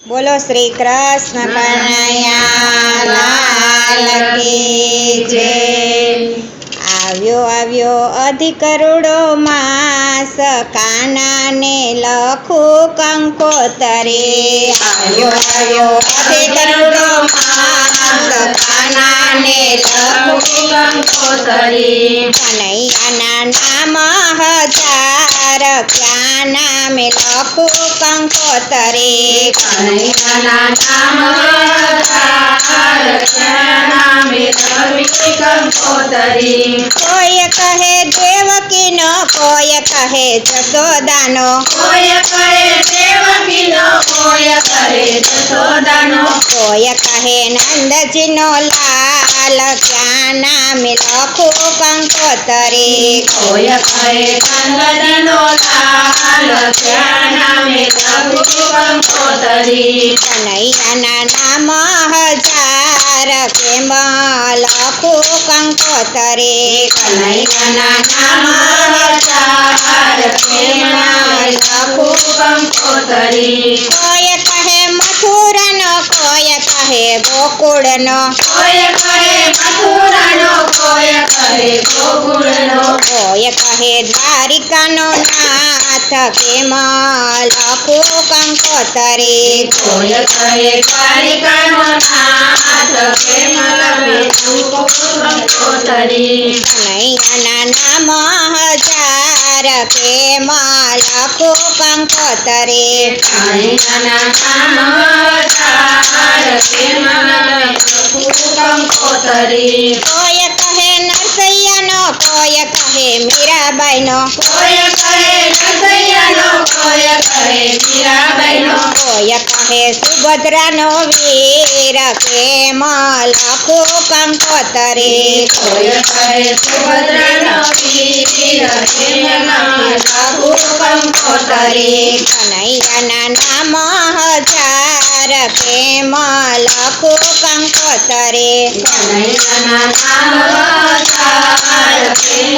બોલો શ્રી કૃષ્ણ કનૈયા લાલ કી જય। આવ્યો આવ્યો અધિકરુડો માસ, કાનાને લખું કંકોતરે। આવ્યો આવ્યો અધિકરુડો માસ, કાનાને લખું કંકોતરે। કનૈયાના નામ હજાર, ક્યાં નામે લખું કંકોતરે। કનૈયાના નામ હજાર, ક્યાં નામે લખું કંકોતરે। કોઈ કહે દેવકીનો, કોઈ કહે જશોદાનો, કોઈ કહે દેવકીનો, કોઈ કહે જશોદાનો। કોઈ કહે નંદજીનો લાલ, ક્યાં નામે લખું કંકોતરે। કોઈ કહે નંદજીનો લાલ, ક્યાં નામે લખું કંકોતરે। કનૈયાના નામ હજાર, કેમ લખું કંકોતરે। કનૈયાના નામ હજાર, કેમ લખું કંકોતરે। કોઈ કહે મથુરાનો, કોઈ કહે ગોકુળનો, કોઈ કહે મથુરાનો, કોઈ કહે ગોકુળનો। કોઈ કહે દ્વારિકાનો નાથ, કેમ લખું કંકોતરે। કોઈ કહે દ્વારિકાનો નાથ, કેમ લખું કંકોતરે। કનૈયાના નામ હજાર, કેમ લખું કંકોતરે। કનૈયાના નામ હજાર, કેમ લખું કંકોતરે। કોઈ કહે નરસૈયાનો, કોઈ કહે મીરાબાઈનો, કોઈ કહે નરસૈયાનો, કોઈ કહે મીરાબાઈનો। કોઈ કહે સુભદ્રાનો વીર, કેમ લખું કંકોતરે। કોઈ કહે સુભદ્રાનો વીર, કેમ લખું કંકોતરે। કનૈયાના નામ હજાર, કેમ લખું કંકોતરે। કનૈયાના નામ હજાર, કેમ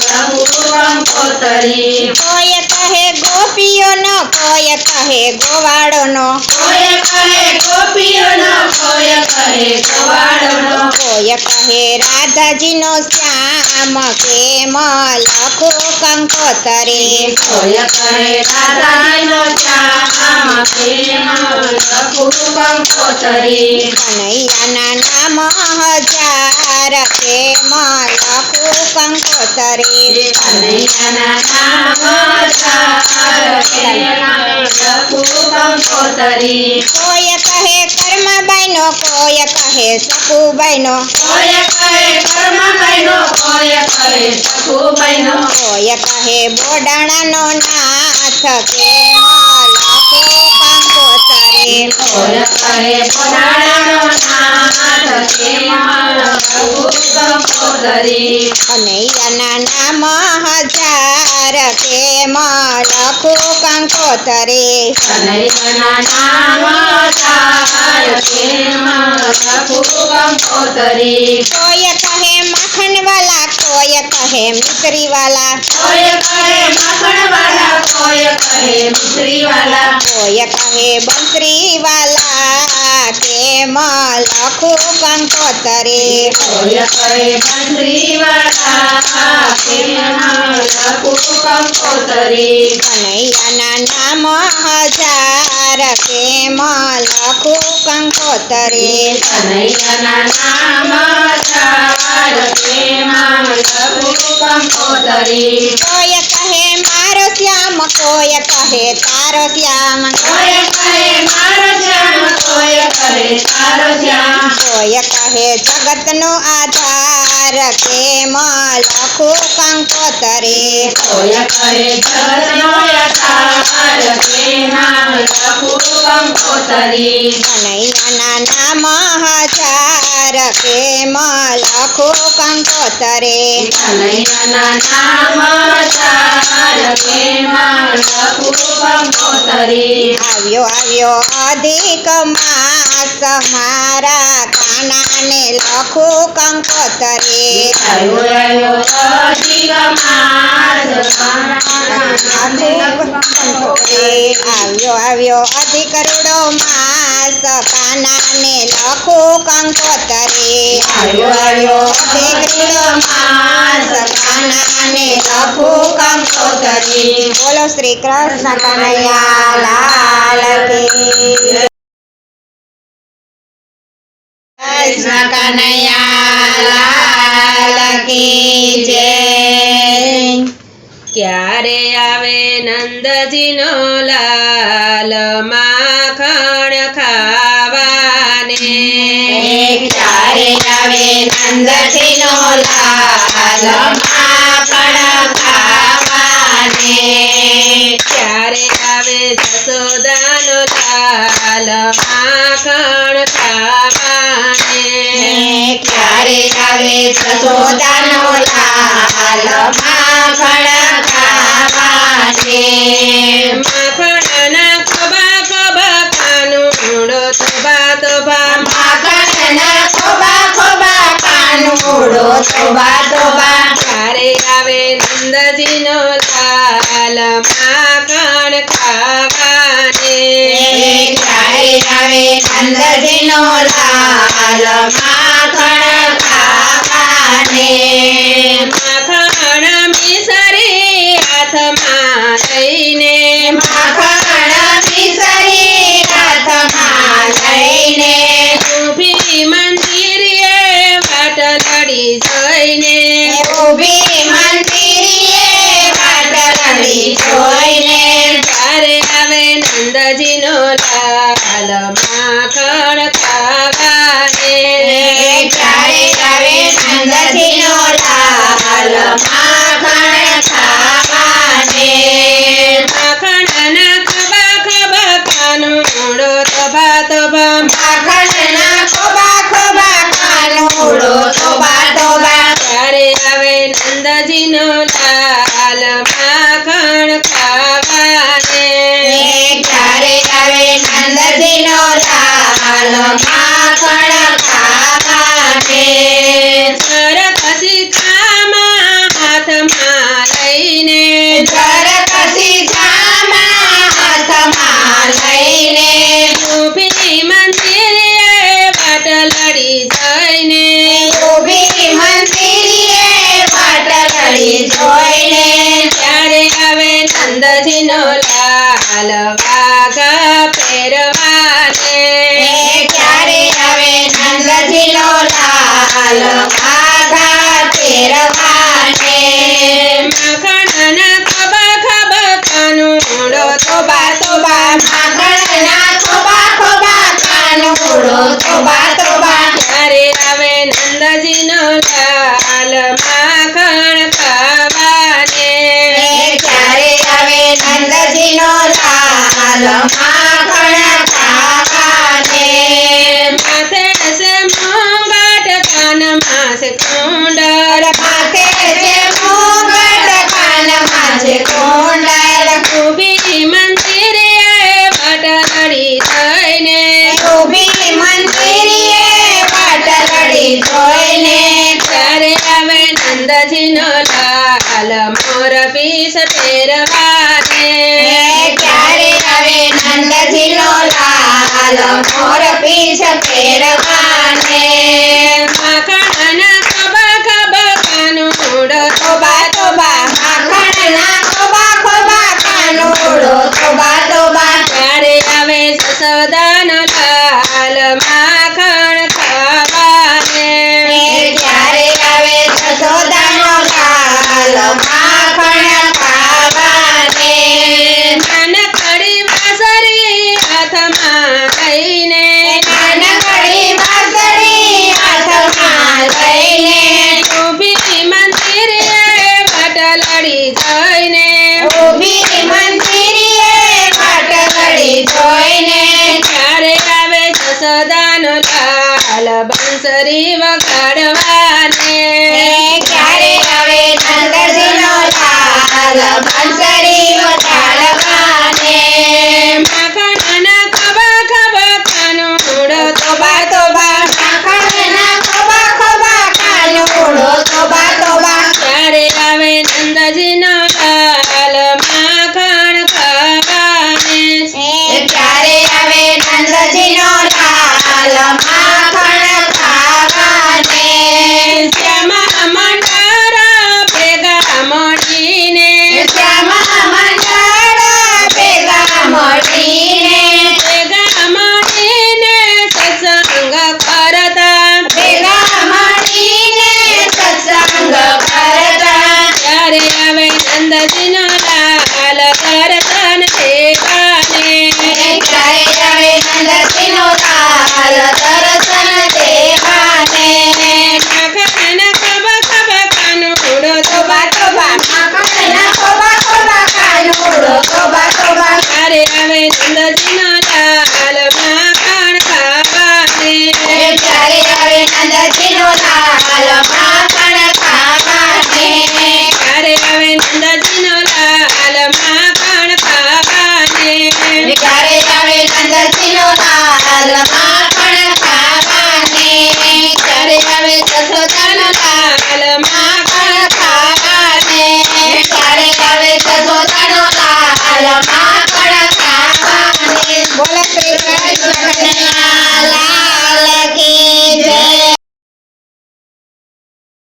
લખું કંકોતરે। કોઈ કહે ગોપીઓનો, કોઈ કહે ગોવાળોનો, કોઈ કહે ગોપીઓનો, કોઈ કહે ગવાળોનો। કોઈ કહે રાધાજીનો શ્યામ, કેમ લખું કંકોતરે। કોઈ કહે રાધાજીનો શ્યામ, કેમ લખું કંકોતરે। કનૈયાના નામ હજાર, કેમ લખું કંકોતરે। કનૈયાના નામ હજાર, કેમ લખું કંકોતરે। કોઈ કહે કર્મબાઈનો, કોઈ કહે સખુબાઈનો, કોઈ કહે કર્મબાઈનો, કોઈ કહે સખુબાઈનો। કોઈ કહે બોડાણાનો નાથ, કેમ લખું કંકોતરે। કોઈ કહે બોડાણાનો નાથ, કેમ લખું કંકોતરે। કનૈયાના નામ હજાર, કેમ લખું કંકોતરે। કનૈયાના નામ હજાર, કેમ લખું કંકોતરે। કોઈ કહે માખણવાલા, કોઈ કહે મિશ્રીવાલા, કોઈ કહે માખણવાલા, કોઈ કહે મિશ્રીવાલા। કોઈ કહે બંસરીવાલા, કેમ લખું કંકોતરે। કોઈ કહે બંસરીવાલા, કેમ લખું કંકોતરે। કનૈયાના નામ હજાર, કેમ લખું કંકોતરે। કનૈયાના નામ હજાર, કેમ લખું કંકોતરે। કોઈ કહે મારો શ્યામ, કોઈ કહે તારો શ્યામ, કોઈ કહે મારો શ્યામ, કોઈ કહે તારો શ્યામ। કોઈ કહે જગતનો આધાર, કેમ લખું કંકોતરે। કોઈ કહે જગતનો આધાર, કેમ લખું કંકોતરે। કનૈયાના નામ હજાર, કેમ લખું કંકોતરે। કનૈયાના નામ હજાર, કેમ લખું કંકોતરે। આવ્યો આવ્યો અધિક માસ, મારા કાનાને લખું કંકોતરે। આવ્યો અધિક માસ આવ્યો અધિક રૂડો માસ કાનાને લખું કંકોતરે આવ્યો અધિક રૂડો માસ કાનાને લખું કંકોતરી બોલો શ્રી કૃષ્ણ કનૈયા લાલ કી કૃષ્ણ કનૈયા લાલ કી જય ક્યારે આવે નંદજીનો લાલ માખણ ખાવાને ક્યારે આવે નંદજીનો લાલ માખણ ખાવાને ક્યારે આવે જશોદાનો લાલ માખણ ખાવાને ક્યારે આવે જશોદાનો લાલ માખણ ખાવાને માખણના ખોબા ખોબા કાનુડો તોબા તોબા માખણના ખોબા ખોબા કાનુડો તોબા તોબા ક્યારે આવે નંદજીનો લાલ માખણ ખાવાને ક્યારે આવે નંદજીનો લાલ માખણ ખાવાને માખણ મિસરી હાથમાં લઈને માખણ મિસરી હાથમાં લઈને ઊભી મંદિરે વાટ લડી જઈને ઊભી મંદિરે વાટ લડી જોઈને ક્યારે આવે નંદજીનો લાલ માખણ ખાવાને ક્યારે આવે નંદજીનો લાલ માખણ ખાવાને માખણના ખબા ખબા કાનુડો તોબા તોબા માખણના ખોબા ખોબા કાનુડો તોબા તોબા ક્યારે આવે નંદજીનો લાલ માખણ ખાવાને ક્યારે આવે નંદજીનો લાલ માખણ ખાવાને સરકસી ખામાં હાથમાં લઈને ઝરકસી જામાં હાથમાં લઈને ઊભી મંદિરે વાટ લડી જઈને ઊભી મંદિરે વાટ લડી જોઈને ક્યારે આવે નંદજીનો લાલ વાઘા પહેરવાને ક્યારે આવે નંદજીનો લાલ વાઘા પહેરવાને માખણના ખબા ખબા કાનુડો તોબા તોબા માખણના ખોબા ખોબા કાનુડો તોબા તોબા ક્યારે આવે નંદજીનો લાલ માખણ ખાવાને ક્યારે આવે નંદજીનો લાલ માખણ ખાવાને માથે છે મોંઘાટ કાનમાં છે કુંડળ માથે છે મુગટ કાનમાં છે કુંડળ ઊભી મંદિરે વાટ લડી જઈને ઊભી મંદિરે વાટ લડી જોઈને ક્યારે આવે નંદજીનો લાલ મોર પીસ પહેરવાને ક્યારે આવે નંદજીનો લાલ મોર પીછ પહેરવાને માખણના ખબા ખબા કાનુડો તોબા તોબા માખણના ખોબા ખોબા કાનુડો તોબા તોબા ક્યારે આવે જશોદાનો લાલ માખણ ખાવાને ક્યારે આવે જશોદાનો લાલ માખણ ખાવાને નાનકડી વાસરી હાથમાં લઈને નાનકડી વાસળી હાથમાં લઈને ઊભી મંદિરે વાટ લડી જઈને ઊભી મંદિરે વાટ લડી જોઈને ક્યારે આવે જશોદાનો લાલ બંસરી વગાડવાને ક્યારે આવે નંદજીનો લાલ બંસરી વગાડવાને માખણના ખબા ખબા કાનુડો તોબા તોબા માખણના ખોબા ખોબા કાનુડો સદાના લાલમાં